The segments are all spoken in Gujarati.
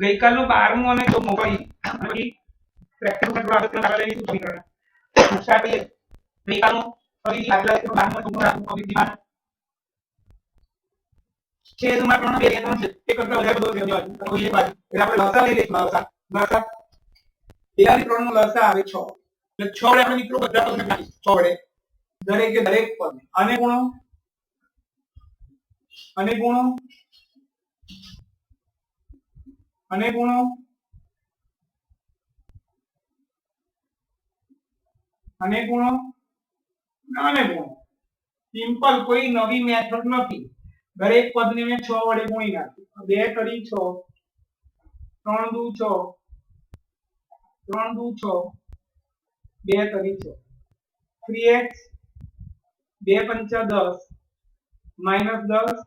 ગઈકાલનું 12મું અને 14મું ફરી પછી પ્રેક્ટિસ માં થોડા અગત્યના દાખલા લઈને સમીકરણ સ્ટાર્ટ કરીએ. ગઈકાલનું ફરી દાખલા 12મું અને 14મું રાખવું પબ્લિક છેદમાં 3 બે 3 છે એ કરતા વધારે બધો છે તો એ બાજુ એટલે આપણે લસા લઈ લઈશું. લસા 2 અને 3 નો લસા આવે 6 એટલે 6 વડે આપણે મિત્રો બધા પદને ભાગીશું. 6 વડે દરેક પદ અને ગુણો અને ગુણો અને ગુણો અને ગુણો અને ગુણો. સિમ્પલ, કોઈ નવી મેથડ નથી. દરેક પદને મેં 6 વડે ગુણી નાખ્યું. 2 તરી 6, 3 દુ 6, 3 દુ 6, 2 તરી 6, 3x 2 પંચા 10 માઈનસ 10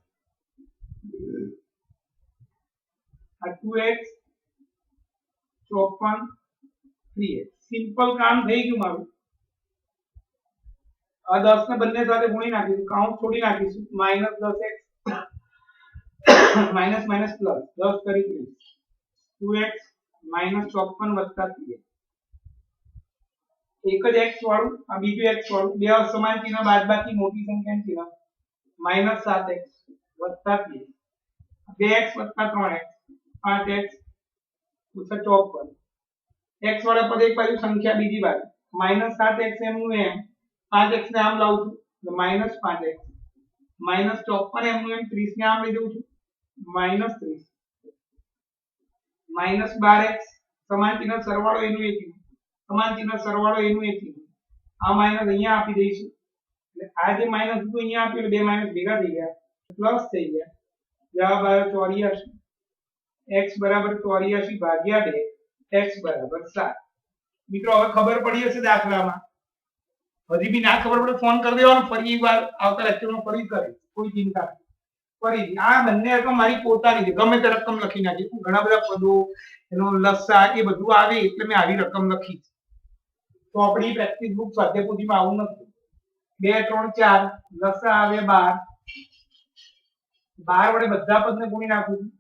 આ 2x 54 3x. સિમ્પલ કામ થઈ ગયું મારું. આ 10 ને બંને સાથે ગુણી નાખીશું, કાઉન્ટ છોડી નાખીશું. Minus 10x minus minus plus 10 તરી 30, 2x માઈનસ 54 વત્તા 3x. એક જ x વાળું આ બીજું x વાળું બે અસમાન ચિહ્ન બાદબાકી મોટી સંખ્યાનું ચિહ્ન માઈનસ 7x વત્તા 3x. 2x વત્તા 3x 5x ઓછા 54. x વાળા પદ એક બાજુ સંખ્યા બીજી બાજુ માઈનસ 7x એમનું એમ 5x ને આમ લાવું છું તો માઈનસ 5x માઈનસ 54 એમનું એમ 30 ને આમ લઈ જઉં છું માઈનસ 30 માઈનસ 12x સમાન ચિહ્ન સરવાળો એનું એક સમાન ચિહ્ન સરવાળો એનું એક આ માઈનસ અહીંયા આપી દઈશું એટલે આ જે માઈનસ હતું અહીંયા આપ્યું એટલે બે માઈનસ ભેગા થઈ ગયા પ્લસ થઈ ગયા. જવાબ આવ્યો 84. x બરાબર 84 ભાગ્યા 2 x બરાબર 7. મિત્રો હવે ખબર પડી હશે દાખલામાં. હજી બી ના ખબર પડે ફોન કરી દેવાનો, ફરી એકવાર આવતા લેક્ચરમાં ફરી કરી, કોઈ ચિંતા નહીં. ફરી આ બંને રકમ મારી પોતાની છે, ગમે તે રકમ લખી નાખી. ઘણા બધા પદો એનો લસા એ બધું આવે એટલે મેં આવી રકમ લખી. તો આપણી પ્રેક્ટિસ બુક સ્વાધ્યાયપોથીમાં આવું નથી. 2 3 4 લસા આવે 12. 12 વડે બધા પદને ગુણી નાખું છું.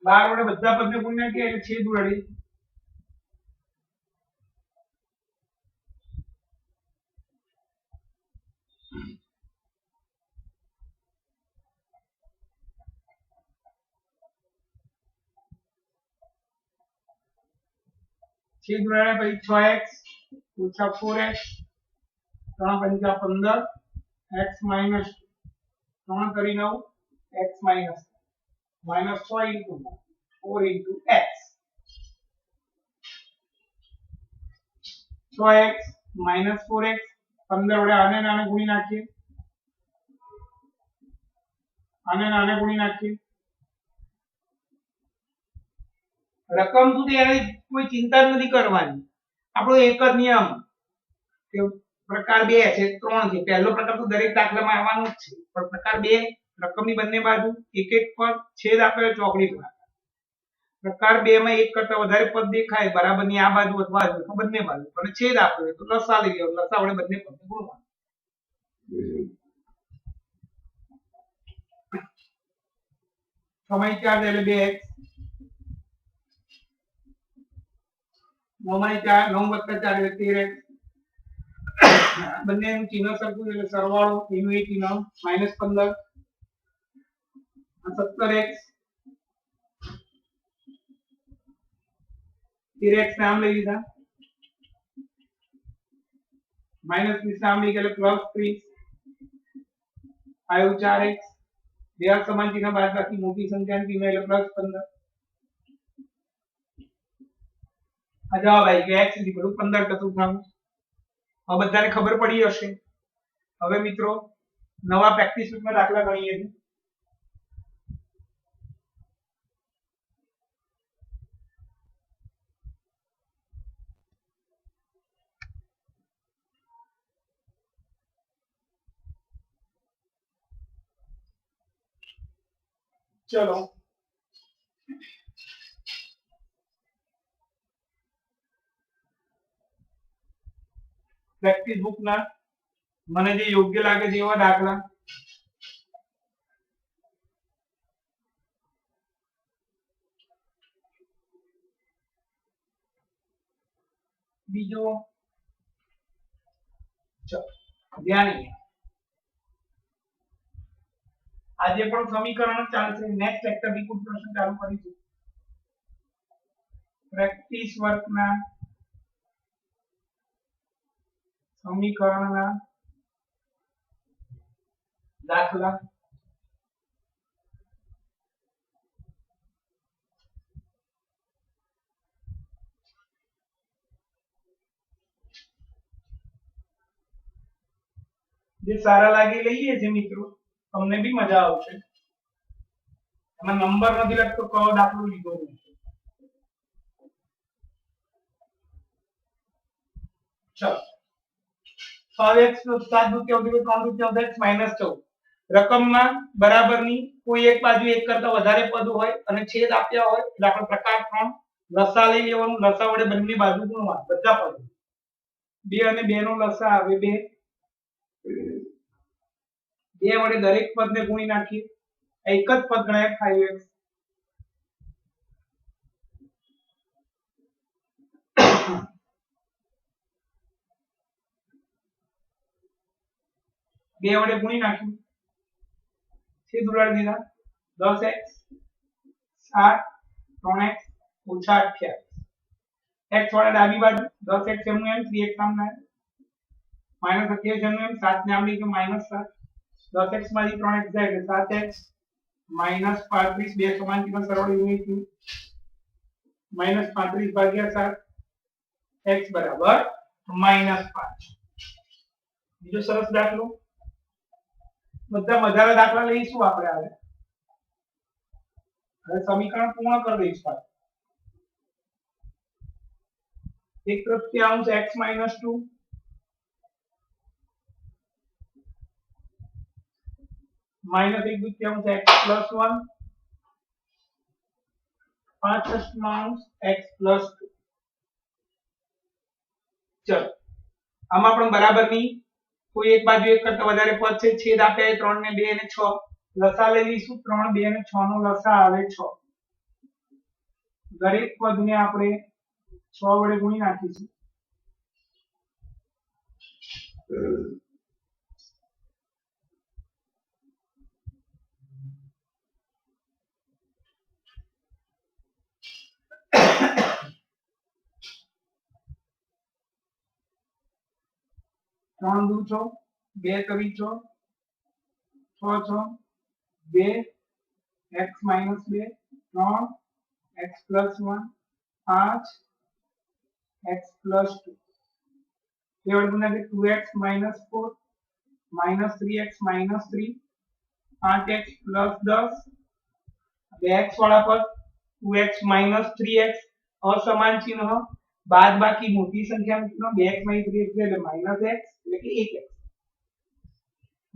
બાર વડે બધા પદને ગુણી નાખીએ એટલે છેદ ઉડાડી. છેદ ઉડાડ્યા પછી 6x ઓછા 4x 3 પંચા 15 x માઈનસ 3 કરી 9 x minus minus 6 into 4 into x 6x minus 4x 15 વડે આને નાને ગુણી નાખીએ રકમ સુધી એની કોઈ ચિંતા નથી કરવાની. આપણો એક જ નિયમ કે પ્રકાર 2 છે 3 છે. પહેલો પ્રકાર તો દરેક દાખલામાં આવવાનો જ છે, પણ પ્રકાર 2 રકમની બંને બાજુ એક એક પદ છેદ આપેલો ચોકડી પર. પ્રકાર 2 માં એક કરતા વધારે પદ દેખાય બરાબરની આ બાજુ અથવા આ બાજુ બંને બાજુ અને છેદ આપેલો તો લસા લઈ લેવાનો. લસા વડે બંને પદને ગુણવાનું. સમય 4 એટલે 2x 9 4 9 + 4 એટલે 13x. બંનેનું ચિહ્ન સરખું એટલે સરવાળો એનું એક ચિહ્ન -15 17x 13x નામ લઈ લીધા -30 નામ લઈ ગયા એટલે +30 આવ્યું 4x. બે સમાન ચિહ્ન બાદ બાકી મોટી સંખ્યાનું ચિહ્ન એટલે +15. આ જવાબ આવી ગયો x 15 ચતુર્થાંશ. હવે બધાને ખબર પડી હશે. હવે મિત્રો નવા પ્રેક્ટિસ બુકમાં દાખલા ગણીએ છીએ. ચલો પ્રેક્ટિસ બુક ના મને જે યોગ્ય લાગે છે એવા દાખલા બીજો ચલો ધ્યાન અહીંયા આજે પણ સમીકરણ ચાલશે નેક્સ્ટ લેક્ચર થી કુછ પ્રશ્ન ચાલુ કરીશું પ્રેક્ટિસ વર્ક ના સમીકરણના દાખલા જે સારા લાગે લઈએ છે મિત્રો તમને બી મજા આવશે એમાં નંબર નથી લખતો કયો દાખલો લીધો છે ચલો 6x + 7 દૂત્યાંશ 3 દૂત્યાંશ x - 14 રકમમાં બરાબરની કોઈ એક બાજુ એક કરતા વધારે પદ હોય અને છેદ આપ્યા હોય એટલે આપણે પ્રકાર 3 લસા લઈ લેવાનું લસા વડે બંને બાજુ ગુણવા બધા પદ 2 અને 2 નો લસા આવે 2 2 વડે દરેક પદને ગુણી નાખીએ એક જ પદ ગણાય 5x બે વડે ગુણી નાખ્યું છેદ ઉડાડી દીધા 10x 7 3x - 28 x વડે ડાબી બાજુ 10x એમનું એમ 3x સામે -28 એમનું એમ 7 ને આમ લઈ ગયો -7 10x માંથી 3x જાય એટલે 7x -35 બે સમાન ચિહ્ન સરવાળો યુનિટ -35 ભાગ્યા 7 x બરાબર -5 બીજો સરસ દાખલો બધા મજાના દાખલા લઈશું આપણે હવે સમીકરણ પૂર્ણ કરી દઈશું 1/3 x - 2 -1/2 x + 1 5/8 x + 2 ચલો આમાં પણ બરાબરની કોઈ એક બાજુ એક કરતા વધારે પદ છે છેદ આપ્યા 3 ને 2 અને 6 લસા લઈ લઈશું 3 2 અને 6 નો લસા આવે 6 દરેક પદને આપણે 6 વડે ગુણી નાખીશું ત્રણ દુ છો બે કરી છો 6 છો 2 x - 2 3 x + 1 5 x + 2 કેવળ ગુણ્યા કે 2x - 4 -3x - 3 5x + 10 2x વાળા પર 2x - 3x અસમાન ચિહ્ન બાદ બાકી મોટી સંખ્યાનું ચિહ્ન 2x - 3x એટલે -x એટલે કે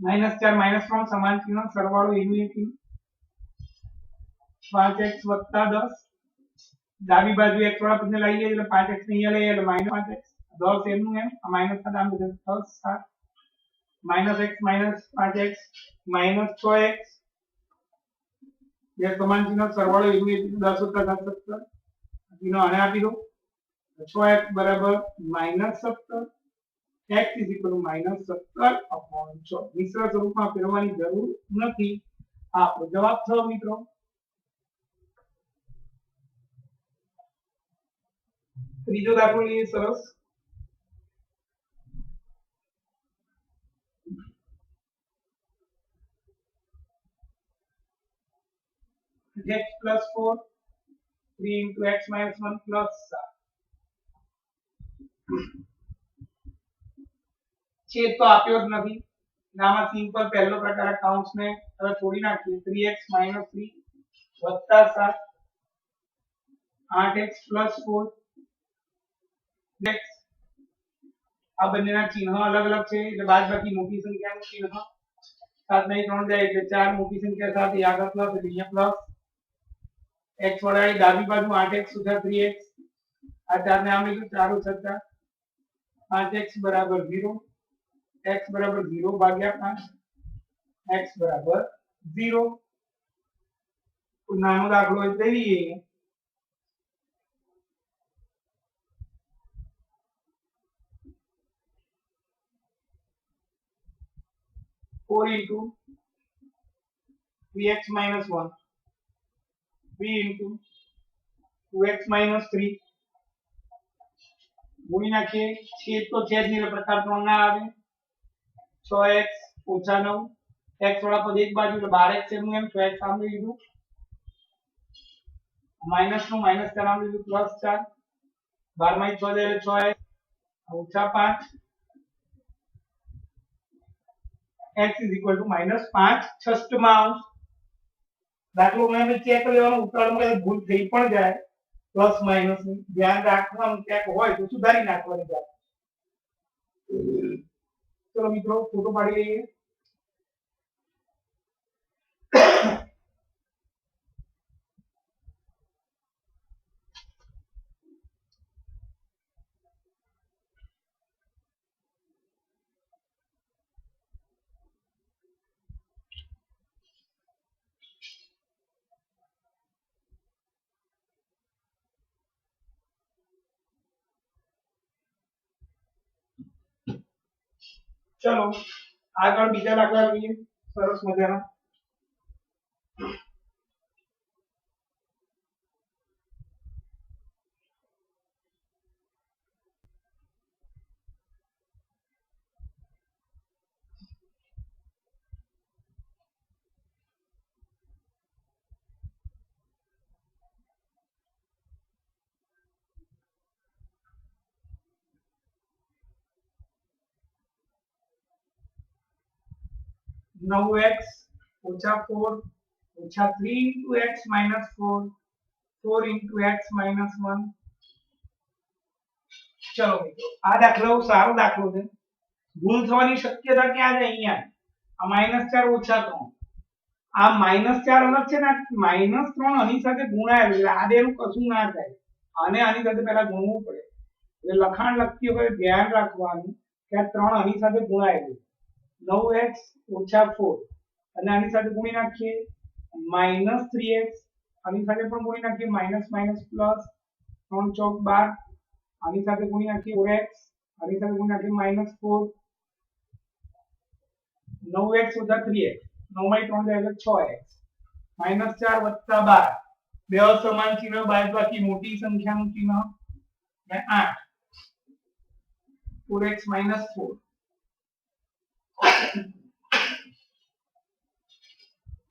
1x -4 -3 સમાન ચિહ્ન સરવાળો એનું એક 5x + 10 ડાબી બાજુ x વાળા પદને લઈ લઈએ એટલે 5x ને અહીંયા લઈએ એટલે -5x 10 એનું એમ આ -7 આમ બધે 10 7 -x - 5x -6x બે સમાન ચિહ્ન સરવાળો એનું એક 10 + 10 17 ચિહ્ન આને આપી દો 6x બરાબર -17 x -17/6 મિશ્ર સ્વરૂપમાં ફેરવવાની જરૂર નથી આ આપણો જવાબ થયો મિત્રો ત્રીજો દાખલો લઈએ સરસ x + 4 3 × x - 1 + 7 છેદ તો આપ્યો જ નથી આમાં સિમ્પલ પહેલો પ્રકાર કૌંસને હવે છોડી નાખીએ 3x - 3 + 7 8x + 4 x આ બંનેના ચિહ્ન અલગ અલગ છે એટલે બાદબાકી મોટી સંખ્યાનું ચિહ્ન 7 नहीं 3 જાય એટલે 4 મોટી સંખ્યા સાથે આગળ પ્લસ એટલે અહીંયા પ્લસ x વડાડી ડાબી બાજુ 8x સુધા 3x આ 4 ને આમ લીધું 4 છત્તા 5x બરાબર 0 x બરાબર 0 ભાગ્યા 5 x બરાબર 0 નાનો દાખલો હોય તે લઈએ 4 into 3x minus 1 3 into 2x minus 3 ગુણી નાખીએ છેદ તો છે જ નહીં પ્રકાર 3 ના આવે 6x ઓછા 9 x વાળા પદ એક બાજુ એટલે 12x એનું એમ 6x સામે લીધું માઈનસ નું માઈનસ 4 આમ લીધું પ્લસ 4 12 માં 6 જાય એટલે 6x ઓછા 5 x is equal to -5 છઠ્ઠમાં અંશ દાખલો મને ચેક લેવાનો ઉતાવળમાં કદાચ ભૂલ થઈ પણ જાય પ્લસ માઈનસ ની ધ્યાન રાખવાનું ક્યાંક હોય તો સુધારી નાખવાની વાત ચલો મિત્રો ફોટો પાડી લઈએ चलो આગળ બીજા દાખલા લઈએ સરસ મજાના 9x ઓછા 4 ઓછા 3 into x minus 4 4 into x minus 1 ચલો મિત્રો આ દાખલો સારો દાખલો છે ભૂલ થવાની શક્યતા ક્યાં છે અહીંયા આ -4 ઓછા 3 આ -4 અલગ છે ને -3 આની સાથે ગુણાયેલું એટલે આ બેનું કશું ના થાય આને આની સાથે પહેલા ગુણવું પડે એટલે લખાણ લખતી વખતે ધ્યાન રાખવાનું કે આ 3 આની સાથે ગુણાયેલું 9x ઓછા 4 અને આની સાથે ગુણી નાખીએ -3x આની સાથે પણ ગુણી નાખીએ માઈનસ માઈનસ પ્લસ 3 ચોક 12 આની સાથે ગુણી નાખીએ 4x આની સાથે ગુણી નાખીએ -4 9x ઓછા 3x 9 માં 3 જાય એટલે 6x -4 વત્તા 12 બે અસમાન ચિહ્ન બાદબાકી મોટી સંખ્યાનું ચિહ્ન અને 8 4x -4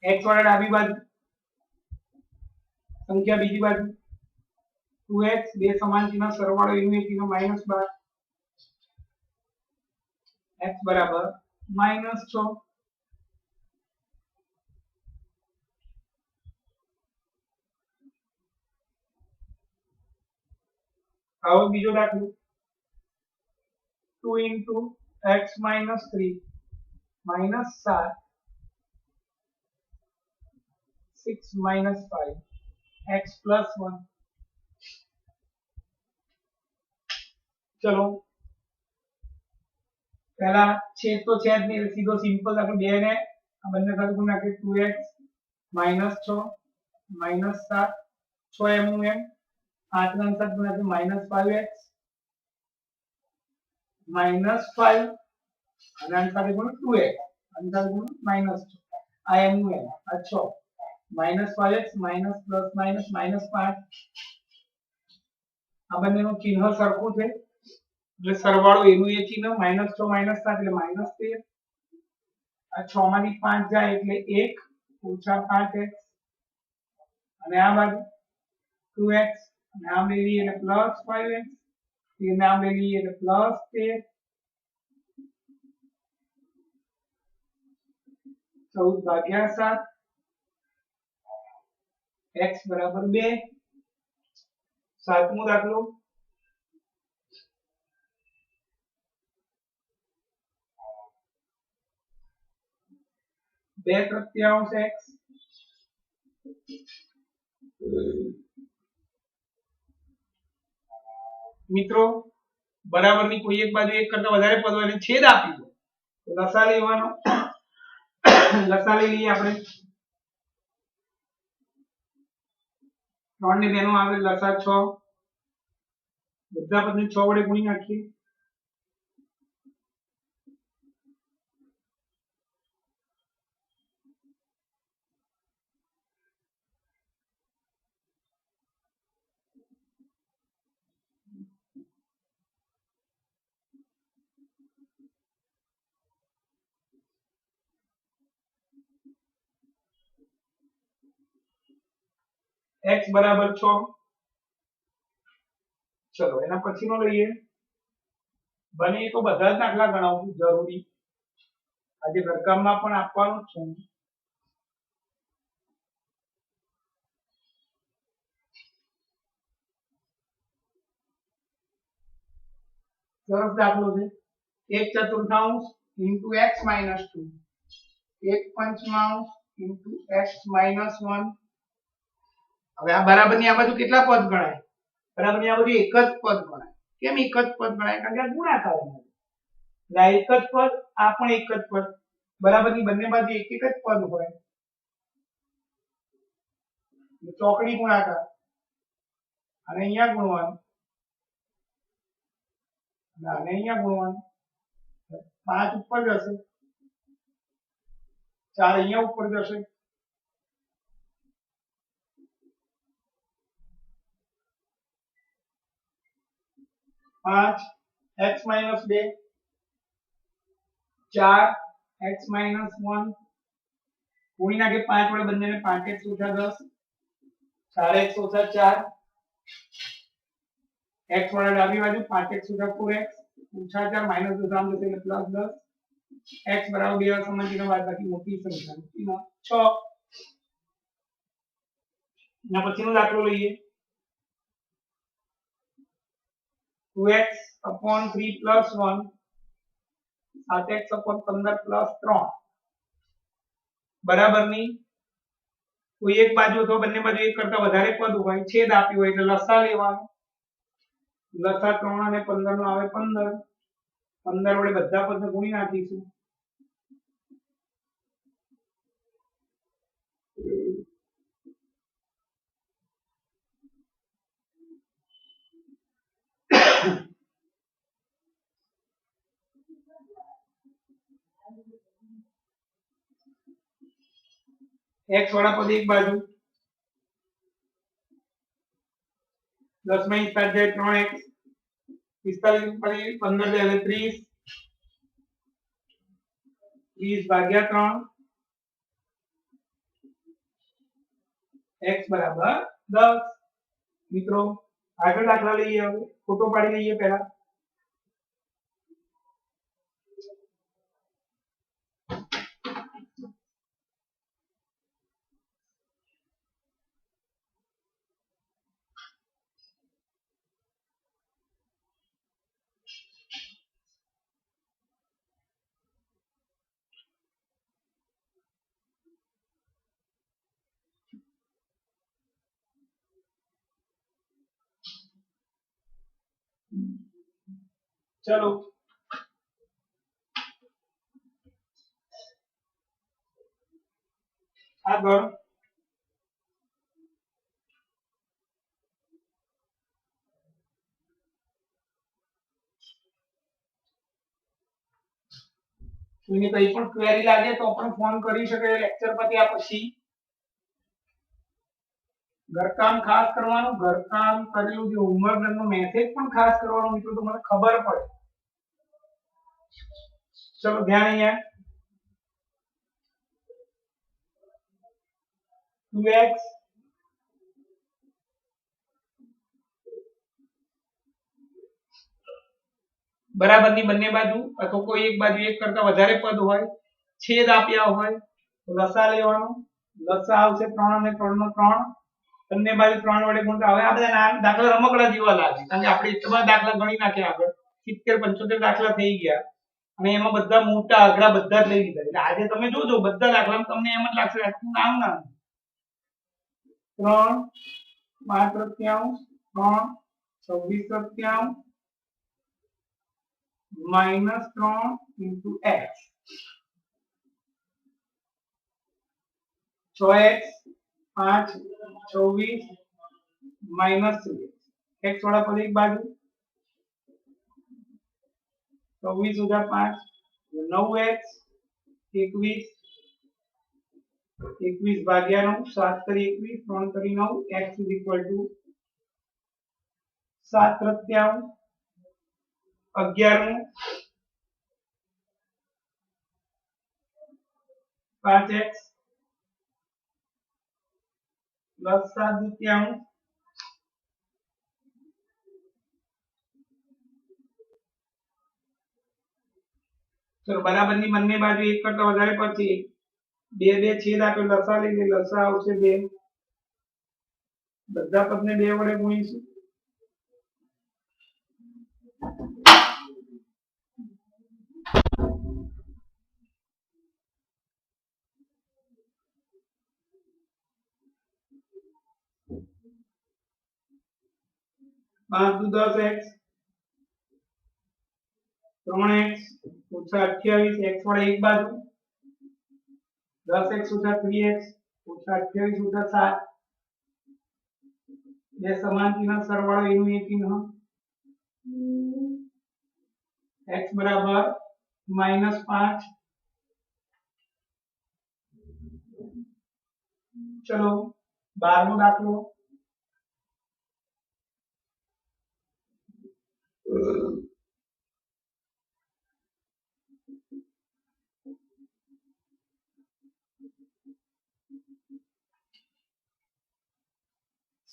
x वाला डाबी बाजू संख्या बीजी बाजू 2x બે સમાન ચિહ્ન સરવાળો એનું એક ચિહ્ન -12 x બરાબર -6 હવે બીજો દાખલો 2 into x minus 3 minus 7 6 minus 5 x plus 1 चलो पहला छेद तो छेद नहीं सीधो सिंपल दाखलो बे ने आ બંને સાથે ગુણ નાખીએ 2x -6 -7 6 એમનું એમ 8 ના સાથે ગુણ નાખીએ -5x -5 અને આની સાથે ગુણ 2x આની સાથે ગુણ -6 આ એમનું એમ આ 6 -5x માઈનસ પ્લસ માઈનસ -5 આ બંનેનું ચિહ્ન સરખું છે એટલે સરવાળો એનું એ ચિહ્ન -6 -7 એટલે -13 આ 6 માંથી 5 જાય એટલે 1 ઓછા 5x અને આ બાજુ 2x અને આમ લઈ લઈએ એટલે પ્લસ 5x તેને આમ લઈ લઈએ એટલે પ્લસ 13 14 ભાગ્યા 7 x बराबर 2 सातमो दाखलो 2 2/3 x મિત્રો બરાબરની કોઈ એક બાજુ એક કરતા વધારે પદ હોય એટલે છેદ આપી દો તો લસા લેવાનો લસા લઈ લઈએ આપણે 3 ને 2 નો આવે લસા 6 બધા પદને 6 વડે ગુણી નાખીએ x બરાબર 6 ચલો એના પછીનો લઈએ બને તો બધા જ દાખલા ગણાવવું જરૂરી આજે ઘરકામમાં પણ આપવાનું છે સરસ દાખલો છે 1/4 into x minus 2 1/5 into x minus 1 હવે આ બરાબરની આ બાજુ કેટલા પદ ગણાય બરાબરની આ બાજુ એક જ પદ ગણાય કેમ એક જ પદ ગણાય કારણ કે આ ગુણાકાર છે એટલે આ એક જ પદ આ પણ એક જ પદ બરાબરની બંને બાજુ એક એક જ પદ હોય ચોકડી ગુણાકાર અને અહીંયા ગુણવાનું અને અહીંયા ગુણવાનું 5 ઉપર જશે 4 અહીંયા ઉપર જશે 5 x minus 2 4 x minus 1 ગુણી નાખે 5 વડે બંનેને 5x - 10 4x - 4 x વડે ડાબી બાજુ 5x - 4x -4 માઈનસ 2 આમ જશે એટલે +10 x બરાબર 2 સમાનચિહ્ન બાદબાકી મોટી સંખ્યા 6 ના પછીનો દાખલો લઈએ 2x upon 3 plus 1 7x upon 15 plus 3 બરાબરની કોઈ એક બાજુ અથવા બંને બાજુ એક કરતા વધારે પદ હોય છેદ આપ્યું હોય એટલે લસા લેવાનો લસા 3 અને 15 નો આવે 15 15 વડે બધા પદને ગુણી નાખીશું x વાળા પદ એક બાજુ 10 માં 7 જાય 3x 45 પર 15 જાય 30 30 ભાગ્યા 3 x બરાબર 10 મિત્રો આગળ દાખલા લઈએ હવે ફોટો પાડી લઈએ પહેલા चलो આગળ કોઈને કઈ પણ ક્વેરી લાગે તો પણ ફોન કરી શકે લેક્ચર પત્યા પછી ઘરકામ ખાસ કરવાનું ઘરકામ કરેલું જે હોમવર્ક નો મેસેજ પણ ખાસ કરવાનો મિત્રો તો મને ખબર પડે ચલો ધ્યાન અહીંયા 2x બરાબરની બંને બાજુ અથવા કોઈ એક બાજુ એક કરતા વધારે પદ હોય છેદ આપ્યા હોય તો લસા લેવાનો લસા આવશે 3 અને 3 નો 3 બંને બાજુ 3 વડે ગુણતા હવે આ બધા દાખલા રમકડા જેવા લાગે કારણ કે આપણે એટલા દાખલા ગણી નાખ્યા આગળ 70 75 દાખલા થઈ ગયા અને એમાં બધા મોટા આંકડા બધા જ લઈ લીધા એટલે આજે તમે જોજો બધા દાખલામાં તમને એમ જ લાગશે આટલું નામ ના 3 5 તૃતીયાંશ 3 26 તૃતીયાંશ -3 into x 6x 5 24 -3 x वाला पद एक बाजू 24 + 5 9x 21 21 ભાગ્યા 9 7 કરી 21 3 કરી 9 x = 7 તૃતીયાંશ 11 5x + 7 દ્વિતીયાંશ ચલો બરાબરની બંને બાજુ એક કરતા વધારે પછી બે બે છેદ આપે લસા લઈએ લસા આવશે 2 બધા પદને 2 વડે ગુણીશું पांच दू 10x 3x - 28 x वाले एक बाजू 10x - 3x - 28 - 7 ये समान चिन्ह सरवाळो एनु ये चिन्ह x बराबर -5 चलो 12मो दाखलो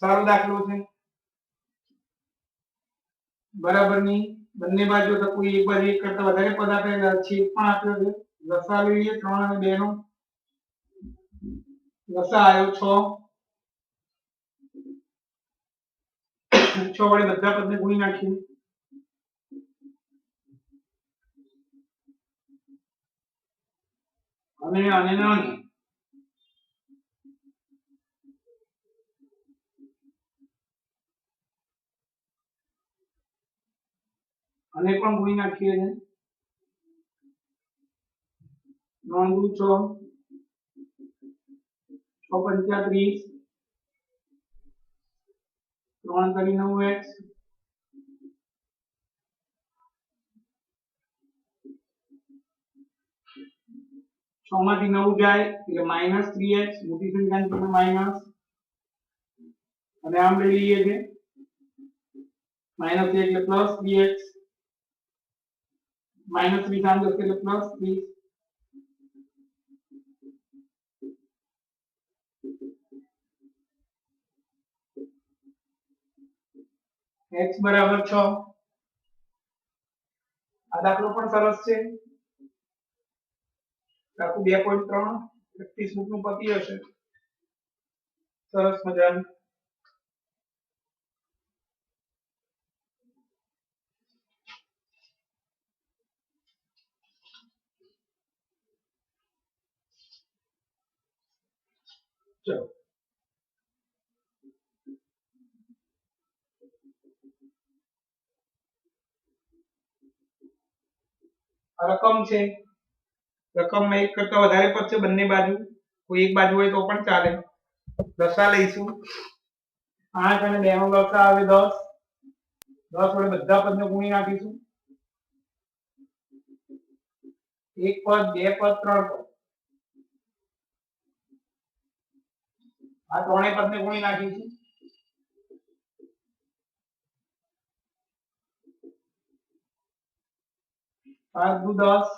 सारो दाखलो छे बराबरनी બંને બાજુ તો કોઈ એક બાજુ એક કરતા વધારે પદ આપેલા છેદ પણ આપ્યો છે લસા લઈએ 3 અને 2 નો લસા આવ્યો 6 6 વડે બધા પદને ગુણી નાખીએ અને આને અને પણ ગુણી નાખીએ છે 9 દુ 6 6 35 3 કરી 9x 6 માંથી 9 જાય એટલે -3x મોટી સંખ્યાનું ચિહ્ન માઈનસ અને આમ લઈ લઈએ છે -1 એટલે +3x -3 સામે જશે એટલે +3 x બરાબર 6 આ દાખલો પણ સરસ છે દાખલો 2.3 પ્રેક્ટિસ બુક નું પતી હશે સરસ મજાનું ચલો રકમ છે રકમમાં એક કરતા વધારે પદ છે બંને બાજુ કોઈ એક બાજુ હોય તો પણ ચાલે લસા લઈશું 8 અને 2 નો લસા આવે 10 10 વડે બધા પદને ગુણી નાખીશું એક પદ બે પદ ત્રણ પદ આ ત્રણેય પદને ગુણી નાખીશું 5 દુ 10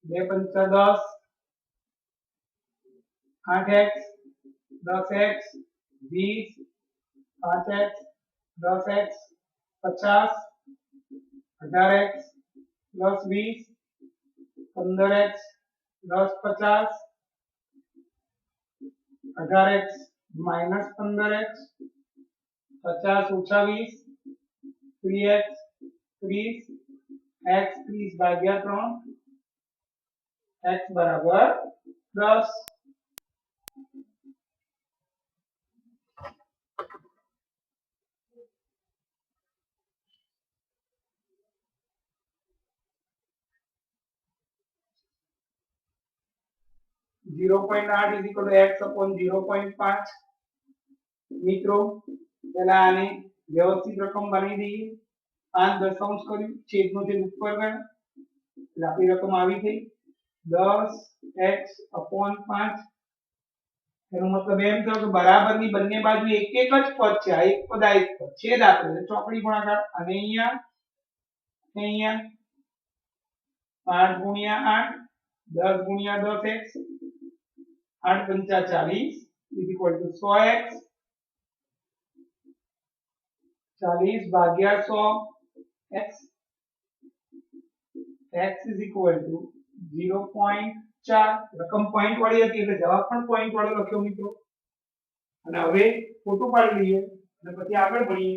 2 પંચા 10 8x 10x 20 5x 10x 50 18x + 20 15x 10 50 18x - 15x 50 - 20 3x 30 x 30 ભાગ્યા 3 x બરાબર 10. Zero point 8 is equal to x upon 0.5 મિત્રો પહેલા આને વ્યવસ્થિત રકમ બનાવી દઈએ 5 દશાંશ કર્યું છેદનો છેદ ઉપર ગયો એટલે આપણી રકમ આવી થઈ 10x upon 5 એનો મતલબ એમ થયો કે બરાબરની બંને બાજુ એક એક જ પદ છે આ એક પદ આ એક પદ છેદ આપેલો છે ચોકડી ગુણાકાર અને અહીંયા 5 ગુણ્યા 8 10 ગુણ્યા 10x 8 पंचा 40 इज इक्वल टू 100x 40 भाग्या 100 x x is equal to 0.4 રકમ પોઈન્ટ વાળી હતી એટલે જવાબ પણ પોઈન્ટ વાળો લખ્યો મિત્રો અને હવે ફોટો પાડી લઈએ અને પછી આગળ ભણીએ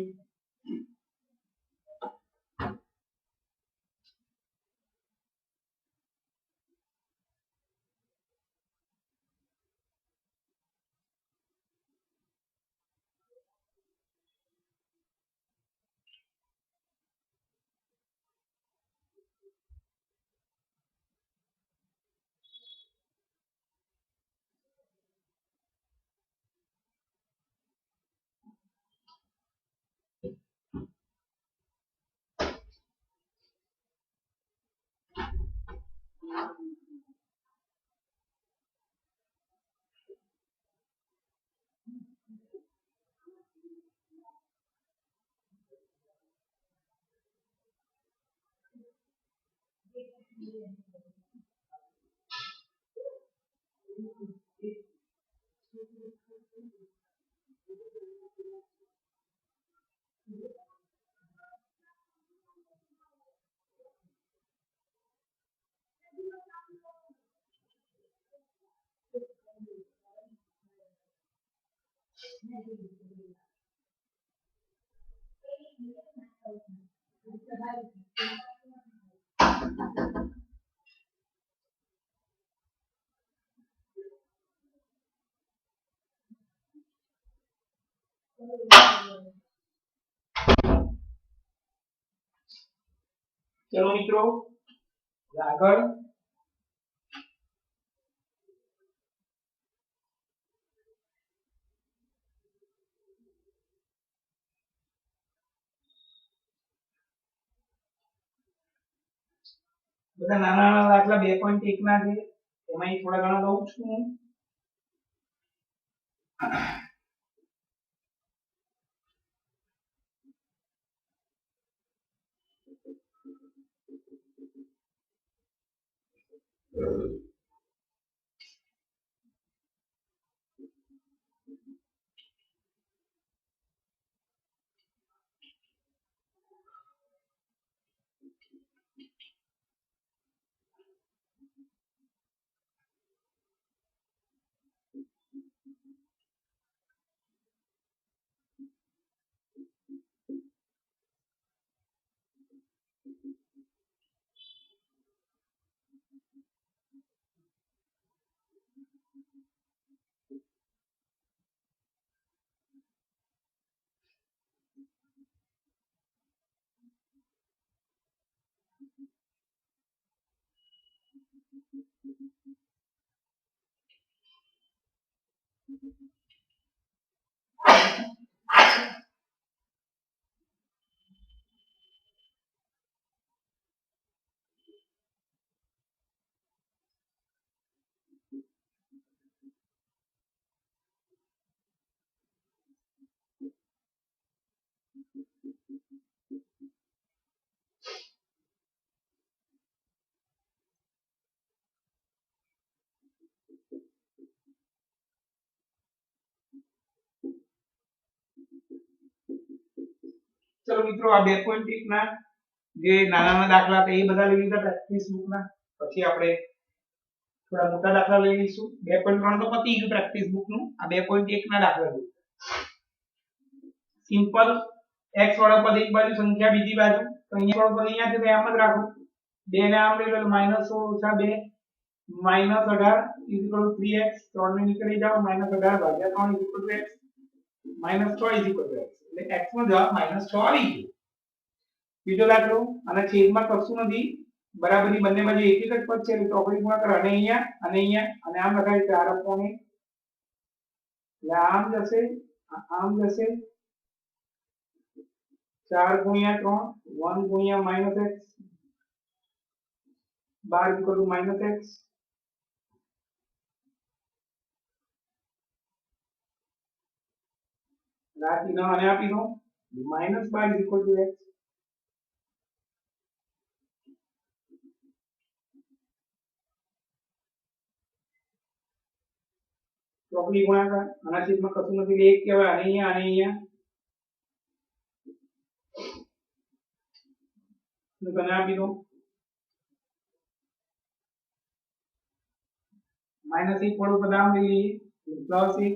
चलो मित्रों આગળ બધા નાના નાના દાખલા 2.1 ના છે એમાં થોડા ઘણા લઉં છું चलो मित्रों आ 2.1 ના જે નાના નાના દાખલા હતા એ બધા લઈ લીધા પ્રેક્ટિસ બુક ના પછી આપણે થોડા મોટા દાખલા લઈ લઈશું 2.3 તો પતી ગયું પ્રેક્ટિસ બુક નું આ 2.1 ના દાખલા લઈએ સિમ્પલ x વાળો પદ એક બાજુ સંખ્યા બીજી બાજુ તો અહીંયા વાળો પદ અહીંયા છે તો આમ જ રાખો 2 ને આમ લઈ લો -16 - 2 -18 = 3x 3 ને નીકળી જાઓ -18 ભાગ્યા 3 = x -6 = x એટલે x નો જવાબ -6 આવી ગયો બીજો દાખલો અને છેદમાં કશું નથી બરાબરની બંને બાજુ એક એક જ પદ છે એટલે ચોકડી ગુણાકાર અને અહીંયા અને આમ લખાય 4/1 એટલે આમ જશે 4 × 3 1 × -x 12 = -x રાતી ન અને આપી દો -12 = x ચોકડી ગુણાકાર આના છેદમાં કશું નથી એક કહેવાય અને અહીંયા તો તને આપી દો -1 વાળું પદ આમ લઈ લઈએ +1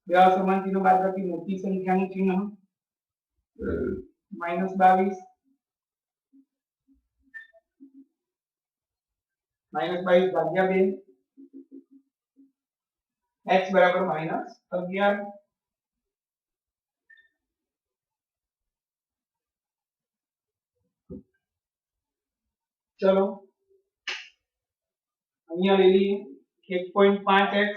બે અસમાન ચિહ્નો બાદ બાકી મોટી સંખ્યાનું ચિહ્ન -22 ભાગ્યા 2 x બરાબર -11 ચલો અહીંયા લઈ લઈએ 1.5x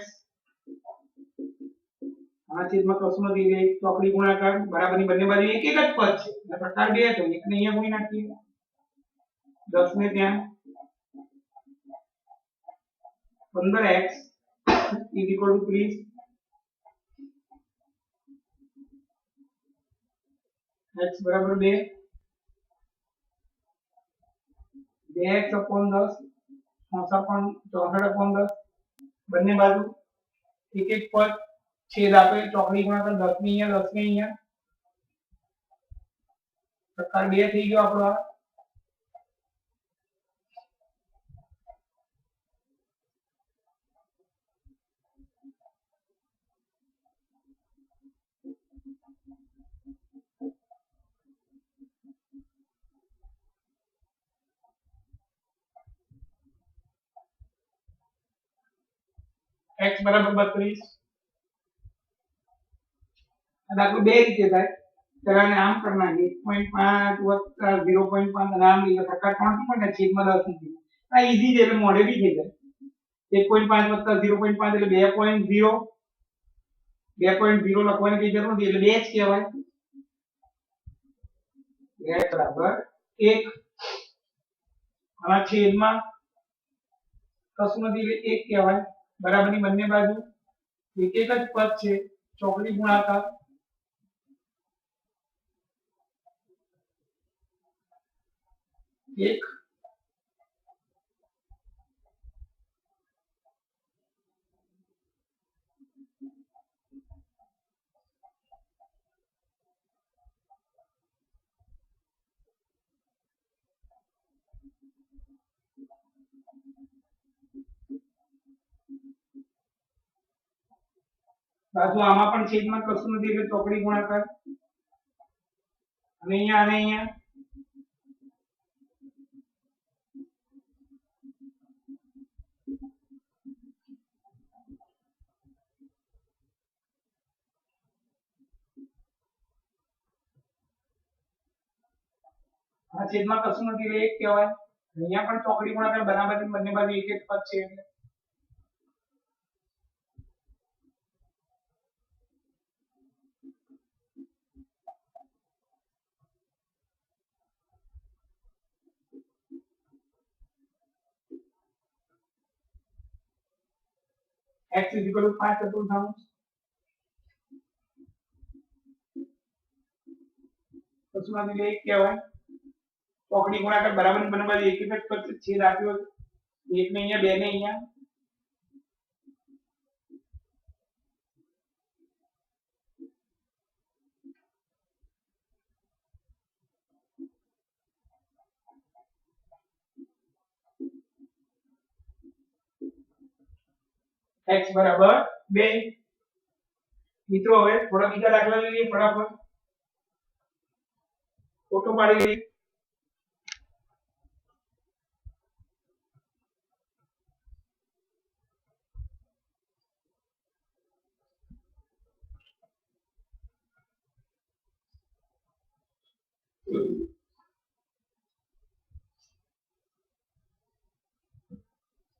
આના છેદમાં કશું નથી એટલે ચોકડી ગુણાકાર બરાબરની બંને બાજુ એક એક જ પદ છે એટલે પ્રકાર 2 હતો એકને અહીંયા કોઈ નાખીએ 10 ને ત્યાં 15x = 30 x બરાબર 2 2x / 10 64/10 બંને બાજુ એક એક પદ છેદ આપે ચોકડી ગુણાકાર 10 ની અહીંયા પ્રકાર 2 થઈ ગયો આપણો આ x બરાબર 32 આ દાખલો બે રીતે થાય ચલાને આમ કરી નાખીએ 1.5 + 0.5 અને આમ લઈએ પ્રકાર 3 થી પણ છેદમાં 10 નથી આ ઈઝી છે એટલે મોઢે બી થઈ જાય 1.5 + 0.5 એટલે 2.0 2.0 લખવાની કઈ જરૂર નથી એટલે 2 જ કહેવાય x બરાબર 1 આના છેદમાં કશું નથી એટલે 1 કહેવાય બરાબરની બંને બાજુ એક એક જ પદ છે ચોકડી ગુણાકાર એક બાજુ આમાં પણ છેદમાં કશું નથી એટલે ચોકડી ગુણાકાર અને અહીંયા આ છેદમાં કશું નથી એટલે 1 કહેવાય અહીંયા પણ ચોકડી ગુણાકાર બરાબરની બંને બાજુ એક એક પદ છે એટલે x = 5/4 કશું નથી એટલે 1 કહેવાય ચોકડી ગુણાકાર બરાબરની બંને બાજુ એક એક જ પદ છે છેદ આપ્યો એક ને અહીંયા બે ને અહીંયા x બરાબર 2 મિત્રો હવે થોડા બીજા દાખલા લઈએ ફટાફટ છૂટો પાડી લઈએ.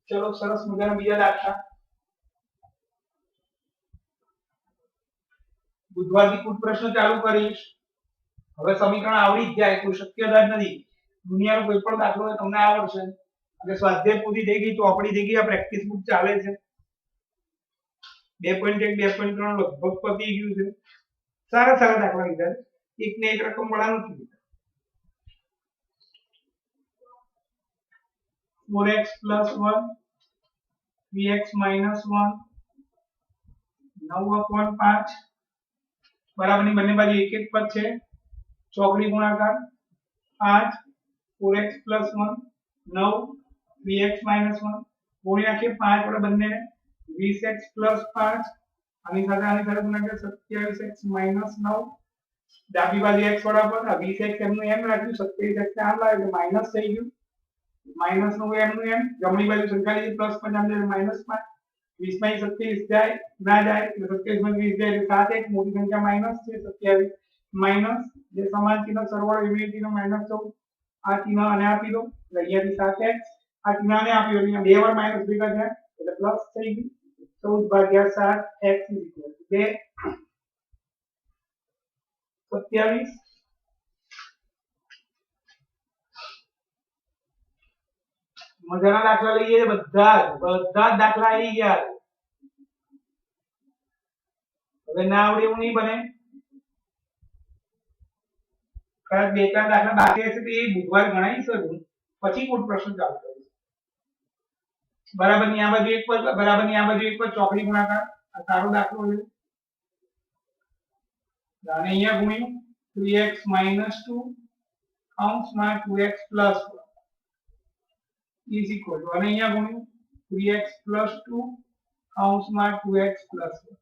ચલો સરસ મજાના બીજા દાખલા. બુધવારથી કુલ પ્રશ્ન ચાલુ કરીશ. હવે સમીકરણ આવડી જ જાય કોઈ શક્યતા જ નથી. દુનિયાનો કોઈ પણ દાખલો હોય તમને આવડશે. અને સ્વાધ્યાય પૂરી થઈ ગઈ, ચોપડી થઈ ગઈ, આ પ્રેક્ટિસ બુક ચાલે છે. 2.1 2.3 લગભગ પતી ગયું છે. સારા સારા દાખલા લીધા. એક ને એક રકમ વાળા નથી લીધા. 4x + 1 3x - 1 9/5 બરાબરની બંને બાજુ એક એક પદ છે. ચોકડી ગુણાકાર 5 4x + 1 9 3x - 1 ગુણી નાખીએ 5 વડે બંનેને 20x + 5 આની સાથે ગુણાકાર 27x - 9 ડાબી બાજુ x વડા પદ આ 20x એમનું એમ રાખ્યું 27x આમ લાવે એટલે માઈનસ થઈ ગયું માઈનસ નું એમનું એમ જમણી બાજુ સંખ્યા લીધી પ્લસ 5 આમ એટલે -5 20 માં 27 જાય ના જાય એટલે 27 માં 20 જાય એટલે 7x મોટી સંખ્યા માઈનસ છે 27 માઈનસ જે સમાન ચિહ્ન સરવાળો યુનિટી નો -14 આ ચિહ્ન આને આપી દો એટલે અહીંયાથી 7x આ ચિહ્ન આને આપ્યો એટલે બે વાર માઈનસ ભેગા થયા એટલે પ્લસ થઈ ગયું 14/7x 2 27 મજાના દાખલા લઈએ બધા જ દાખલા આવી ગયા. હવે ના આવડે એવું નહીં બને. કદાચ બે ચાર દાખલા બાકી હશે તો એ બુધવાર ગણાવી શકું પછી કોઈ પ્રશ્ન ચાલુ કરીશ. બરાબરની આ બાજુ એક પર બરાબરની આ બાજુ એક પર ચોકડી ગુણાકાર આ સારો દાખલો છે. અને અહીંયા ગુણ્યું 3x - 2 કૌંસમાં 2x + 1 is equal to અને અહીંયા ગુણ્યું 3x + 2 કૌંસમાં 2x + 1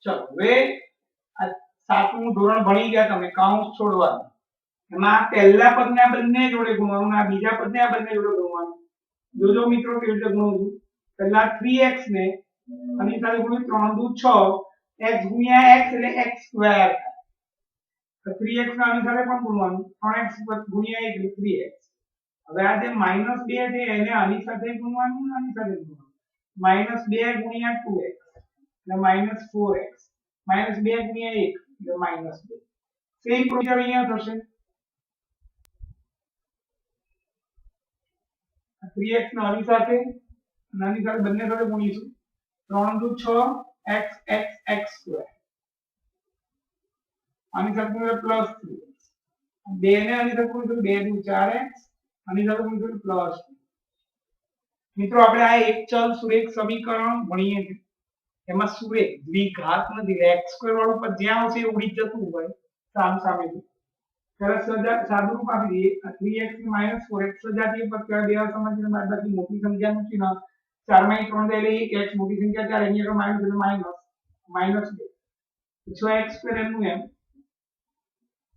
ચલો હવે આ સાતમું ધોરણ ભણી ગયા તમે કૌંસ છોડવાનું એમાં પહેલા પદને આ બંને જોડે ગુણવાનું આ બીજા પદને આ બંને જોડે ગુણવાનું જોજો મિત્રો કેવી રીતે ગુણવું પહેલા 3x ને આની સાથે ગુણ્યું 3 × 6 x * x એટલે x² તો 3x ને આની સાથે પણ ગુણવાનું 3x * 1 એટલે 3x હવે આ જે -2 છે એને આની સાથે ગુણવાનું આની સાથે ગુણવાનું -2 × 2x એટલે -4x -2 × 1 એટલે -2 સેમ પ્રોસીજર અહીંયા થશે 3x ને આની સાથે બંને સાથે ગુણીશું 3 × 6 x x x² આની સાથે ગુણીશું +3 2 ને આની સાથે ગુણીશું 2 × 4x આની સાથે ગુણીશું +2 મિત્રો આપણે આ એક ચલ સુરેખ સમીકરણ ભણીએ છીએ એમાં સુરેખ દ્વિઘાત નથી x² વાળું પર જ્યાં આવશે એ ઉડી જતું હોય સામસામેથી ત્યારે સાદું રૂપ આપી દઈએ 3x ને -4x સજાતીય પદ કહેવાય બે સમાન ચિહ્ન બાદબાકી મોટી સંખ્યાનું ચિહ્ન 4 માં 3 જાય એટલે 1x મોટી સંખ્યા 4 અહીંયા માઈનસ એટલે માઈનસ -2 6x² એમનું એમ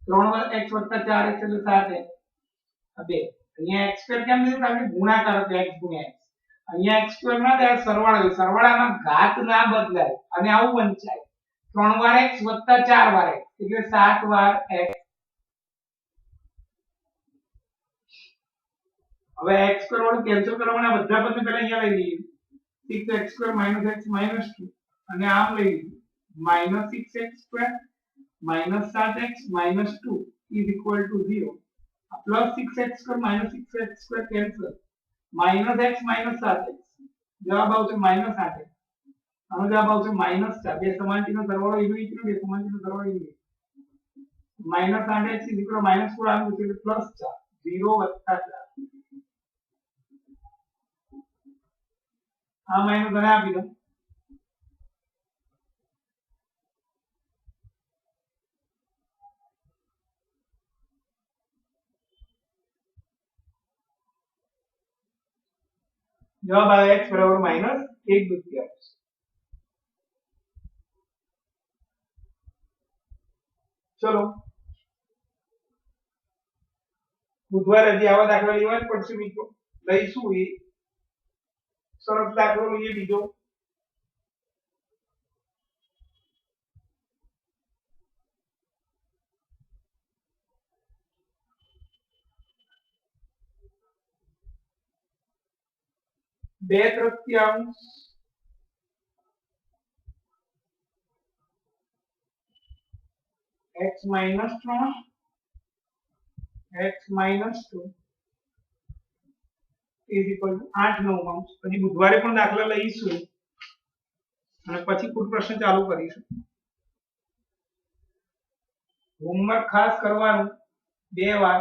3x + 4x એટલે 7x આ 2 અહીંયા x² કેમ લીધું કારણ કે ગુણાકાર હતો x × x અહીંયા x² ના થાય સરવાળો સરવાળામાં ઘાત ના બદલાય અને આવું વંચાય 3 વાર x + 4 વાર x એટલે 7 વાર x હવે x² વાળું કેન્સલ કરવાના બધા પદને પહેલા અહીંયા લઈ લઈએ 6x² - x - 2 અને આમ લઈ લઈએ -6x² - 7x - 2 is equal to 0 +6x² - 6x² cancel -x - 7x જવાબ આવશે -8x આનો જવાબ આવશે -4 બે સમાન ચિહ્ન સરવાળો યુનિટી બે સમાન ચિહ્ન સરવાળો unity -8x is equal to -4 આવ્યું એટલે +4 0 + 4 આ માઈનસ અને આપી દો જવાબ આવે x = -1/2 ચલો બુધવારે હજી આવા દાખલા લેવા જ પડશે મિત્રો. લઈશું એ સરસ દાખલો લઈએ બીજો. બે તૃતીયાંશ x minus 3 x minus 2 is equal to 8 9 પછી બુધવારે પણ દાખલા લઈશું અને પછી કુલ પ્રશ્ન ચાલુ કરીશું. હોમવર્ક ખાસ કરવાનું બે વાર,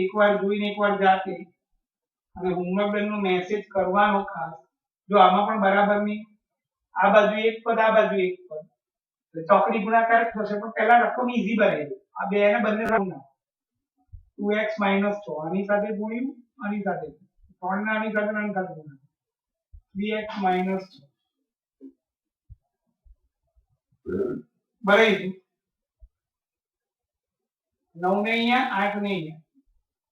એકવાર જોઈને એકવાર જાતે, અને હોમવર્ક બેનનો મેસેજ કરવાનો ખાસ. જો આમાં પણ બરાબર નહીં, આ બાજુ એક પદ આ બાજુ એક પદ, ચોકડી ગુણાકાર જ થશે પણ પહેલા રકમ ઈઝી બનાવી દો. આ બે ને બંને રકમ 2x - 6 આની સાથે ગુણ્યું આની સાથે 3 ને આની સાથે ગુણ્યું 3x - 6 બરાબર 9 ને અહીંયા 8 ને અહીંયા.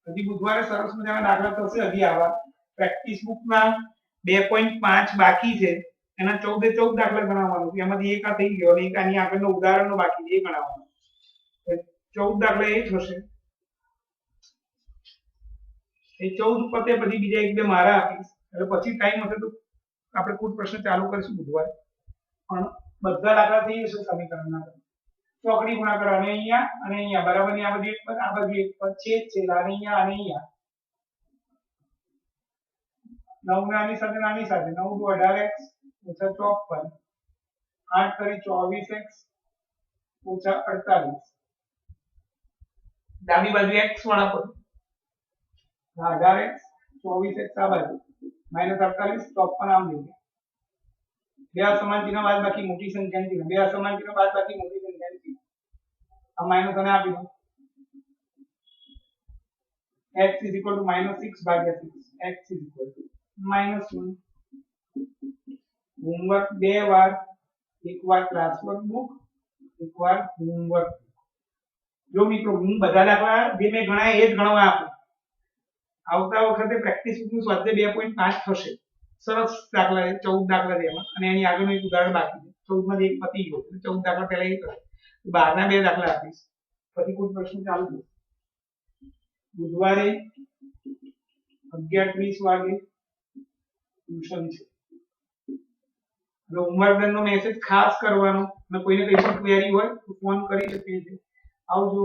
હજી બુધવારે સરસ મજાના દાખલા થશે. હજી આવા પ્રેક્ટિસ બુકના 2.5 બાકી છે, એના 14 દાખલા ગણાવવાનું છે. એમાંથી એક આ થઈ ગયો અને એક આની આગળનો ઉદાહરણનો બાકી છે, એ ગણાવવાનું. 14 દાખલા એ થશે. એ 14 પતે પછી બીજા એક બે મારા આપીશ, એટલે પછી ટાઈમ હશે તો આપણે કુલ પ્રશ્ન ચાલુ કરીશું બુધવારે. પણ બધા દાખલા થઈ જશે સમીકરણના. ચોકડી ગુણાકાર અને અહીંયા બરાબર ની આ બાજુ એક પદ આ બાજુ એક પદ છે અને અહીંયા 9 ને આની સાથે 9 × 18x - 54 8 કરી 24x - 48. ડાબી બાજુ x વાળા પદ 18x 24x આ બાજુ -48 54 આમ થઈ ગયા. બે અસમાન ચિહ્ન બાદ બાકી મોટી સંખ્યાની ચિહ્ન, બે અસમાન ચિહ્ન બાદ બાકી મોટી સંખ્યાની ચિહ્ન. આ માઈનસ અને આપી દો. x = -6/6 x = -1. હોમવર્ક બે વાર, એકવાર ક્લાસવર્ક બુક, એકવાર હોમવર્ક. જો મિત્રો હું બધા દાખલા જે મેં ગણાય એ જ ગણવા આપું. આવતા વખતે પ્રેક્ટિસ બુકનું સ્વાધ્યાય 2.5 થશે. સરસ દાખલા 14 દાખલા છે એમાં, અને એની આગળનું એક ઉદાહરણ બાકી છે. 14 માંથી એક પતી ગયો, 14 દાખલા પહેલા એ કરે. બહારના બે દાખલા આપીશ, પછી કોઈ પ્રશ્ન ચાલુ થશે. બુધવારે 11:30 વાગે ટ્યુશન છે. હોમવર્ક નો મેસેજ ખાસ કરવાનો, અને કોઈને કઈ પણ ક્વેરી હોય તો ફોન કરી શકે છે. આવજો.